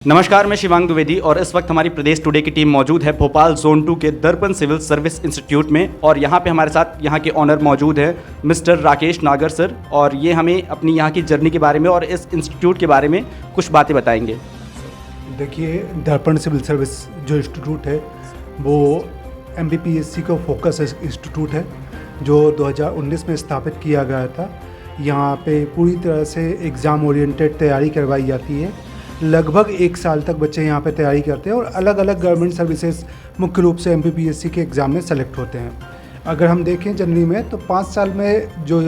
नमस्कार, मैं शिवांग द्विवेदी और इस वक्त हमारी प्रदेश टुडे की टीम मौजूद है भोपाल जोन 2 के दर्पण सिविल सर्विस इंस्टीट्यूट में। और यहाँ पे हमारे साथ यहाँ के ऑनर मौजूद है मिस्टर राकेश नागर सर, और ये हमें अपनी यहाँ की जर्नी के बारे में और इस इंस्टीट्यूट के बारे में कुछ बातें बताएंगे। देखिए, दर्पण सिविल सर्विस जो इंस्टीट्यूट है वो MBPSC को फोकस इंस्टीट्यूट है जो 2019 में स्थापित किया गया था। यहाँ पे पूरी तरह से एग्ज़ाम ओरिएंटेड तैयारी करवाई जाती है। लगभग 1 साल तक बच्चे यहाँ पे तैयारी करते हैं और अलग अलग गवर्नमेंट सर्विसेज मुख्य रूप से MBPSC के एग्ज़ाम में सेलेक्ट होते हैं। अगर हम देखें जनवरी में तो 5 साल में जो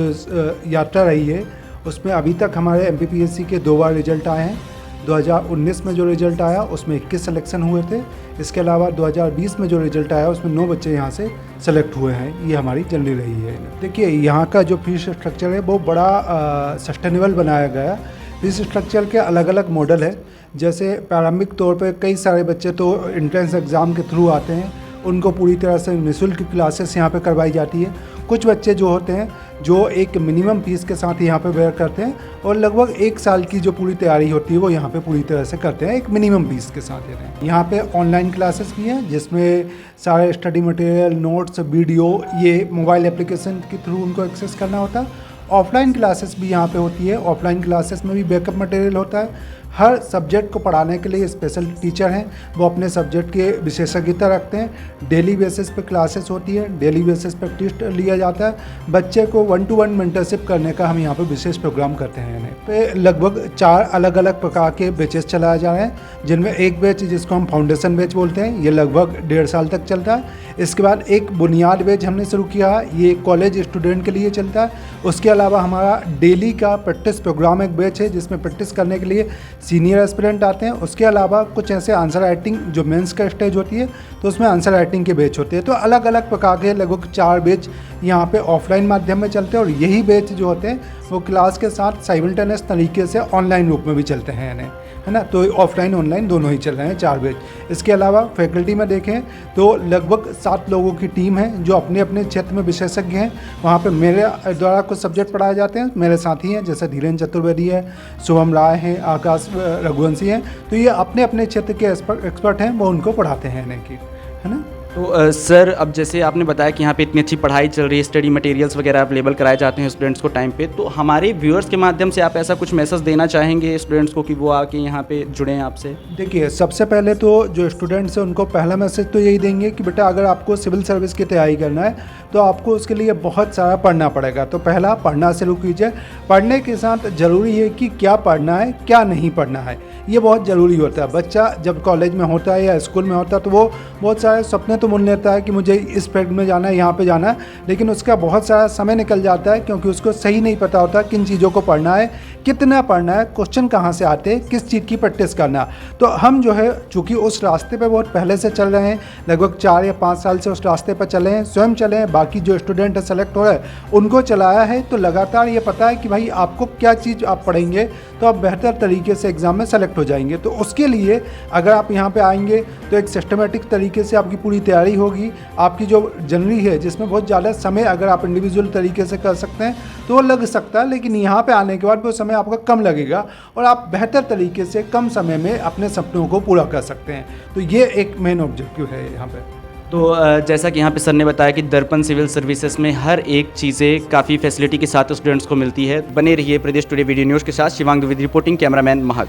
यात्रा रही है उसमें अभी तक हमारे MBPSC के 2 बार रिजल्ट आए हैं। 2019 में जो रिज़ल्ट आया उसमें 21 सिलेक्शन हुए थे। इसके अलावा 2020 में जो रिज़ल्ट आया उसमें 9 बच्चे यहाँ से सेलेक्ट हुए हैं। ये हमारी जर्नी रही है। देखिए, यहाँ का जो फीस स्ट्रक्चर है वो बड़ा सस्टेनेबल बनाया गया। फीस स्ट्रक्चर के अलग अलग मॉडल है। जैसे प्रारंभिक तौर पे कई सारे बच्चे तो एंट्रेंस एग्ज़ाम के थ्रू आते हैं, उनको पूरी तरह से निःशुल्क क्लासेस यहाँ पे करवाई जाती है। कुछ बच्चे जो होते हैं जो एक मिनिमम फीस के साथ यहाँ पे वेयर करते हैं और लगभग 1 साल की जो पूरी तैयारी होती है वो यहाँ पे पूरी तरह से करते हैं, एक मिनिमम फीस के साथ देते हैं। यहाँ पे ऑनलाइन क्लासेस भी हैं जिसमें सारे स्टडी मटेरियल, नोट्स, वीडियो ये मोबाइल एप्लीकेशन के थ्रू उनको एक्सेस करना होता है। ऑफलाइन क्लासेस भी यहाँ पे होती है। ऑफलाइन क्लासेस में भी बैकअप मटेरियल होता है। हर सब्जेक्ट को पढ़ाने के लिए स्पेशल टीचर हैं, वो अपने सब्जेक्ट के विशेषज्ञता रखते हैं। डेली बेसिस पे क्लासेस होती है, डेली बेसिस पे टेस्ट लिया जाता है। बच्चे को 1-to-1 मेंटरशिप करने का हम यहाँ पे विशेष प्रोग्राम करते हैं। इन्हें पे लगभग 4 अलग अलग प्रकार के बैचेस चलाए जा रहे हैं, जिनमें एक बैच जिसको हम फाउंडेशन बैच बोलते हैं, ये लगभग 1.5 साल तक चलता है। इसके बाद एक बुनियाद बैच हमने शुरू किया है, ये कॉलेज स्टूडेंट के लिए चलता है। उसके अलावा हमारा डेली का प्रैक्टिस प्रोग्राम एक बैच है जिसमें प्रैक्टिस करने के लिए सीनियर एस्पिरेंट आते हैं। उसके अलावा कुछ ऐसे आंसर राइटिंग जो मेंस का स्टेज होती है तो उसमें आंसर राइटिंग के बैच होते हैं। तो अलग अलग प्रकार के लगभग 4 बैच यहाँ पे ऑफलाइन माध्यम में चलते हैं और यही बैच जो होते हैं वो क्लास के साथ साइमल्टेनियस तरीके से ऑनलाइन रूप में भी चलते हैं, है ना। तो ऑफलाइन ऑनलाइन दोनों ही चल रहे हैं 4 बैच। इसके अलावा फैकल्टी में देखें तो लगभग 7 लोगों की टीम है जो अपने अपने क्षेत्र में विशेषज्ञ हैं। वहाँ पे मेरे द्वारा कुछ सब्जेक्ट पढ़ाए जाते हैं, मेरे साथी हैं जैसे धीरेन्द्र चतुर्वेदी है, शुभम राय हैं, आकाश रघुवंशी हैं। तो ये अपने अपने क्षेत्र के एक्सपर्ट हैं, वो उनको पढ़ाते हैं इनकी, है ना। तो सर, अब जैसे आपने बताया कि यहाँ पे इतनी अच्छी पढ़ाई चल रही है, स्टडी मटेरियल्स वगैरह अवेलेबल कराए जाते हैं स्टूडेंट्स को टाइम पे, तो हमारे व्यूअर्स के माध्यम से आप ऐसा कुछ मैसेज देना चाहेंगे स्टूडेंट्स को कि वो आके यहाँ पे जुड़ें आपसे? देखिए, सबसे पहले तो जो स्टूडेंट्स हैं उनको पहला मैसेज तो यही देंगे कि बेटा अगर आपको सिविल सर्विस की तैयारी करना है तो आपको उसके लिए बहुत सारा पढ़ना पड़ेगा। तो पहला पढ़ना शुरू कीजिए। पढ़ने के साथ ज़रूरी है कि क्या पढ़ना है क्या नहीं पढ़ना है, ये बहुत ज़रूरी होता है। बच्चा जब कॉलेज में होता है या स्कूल में होता है तो वो बहुत सारे सपने तो बुन लेता है कि मुझे इस फील्ड में जाना है, यहाँ पे जाना है, लेकिन उसका बहुत सारा समय निकल जाता है क्योंकि उसको सही नहीं पता होता किन चीज़ों को पढ़ना है, कितना पढ़ना है, क्वेश्चन कहाँ से आते हैं, किस चीज़ की प्रैक्टिस करना। तो हम जो है चूँकि उस रास्ते पे बहुत पहले से चल रहे हैं, लगभग 4 या 5 साल से उस रास्ते पर चले हैं, स्वयं चले हैं, बाकी जो स्टूडेंट सेलेक्ट हो रहे हैं उनको चलाया है, तो लगातार ये पता है कि भाई आपको क्या चीज़ आप पढ़ेंगे तो आप बेहतर तरीके से एग्ज़ाम में सेलेक्ट हो जाएंगे। तो उसके लिए अगर आप यहाँ पे आएंगे तो एक सिस्टमेटिक तरीके से आपकी पूरी तैयारी होगी। आपकी जो जर्नी है जिसमें बहुत ज़्यादा समय अगर आप इंडिविजुअल तरीके से कर सकते हैं तो वो लग सकता है, लेकिन यहाँ पे आने के बाद वो समय आपका कम लगेगा और आप बेहतर तरीके से कम समय में अपने सपनों को पूरा कर सकते हैं। तो ये एक मेन ऑब्जेक्टिव है यहाँ पे। तो जैसा कि यहाँ पे सर ने बताया कि दर्पण सिविल सर्विसेज में हर एक चीज़ें काफ़ी फैसिलिटी के साथ स्टूडेंट्स को मिलती है। बने रहिए प्रदेश टुडे वीडियो न्यूज़ के साथ। शिवांग द्विवेदी रिपोर्टिंग, कैमरामैन महक।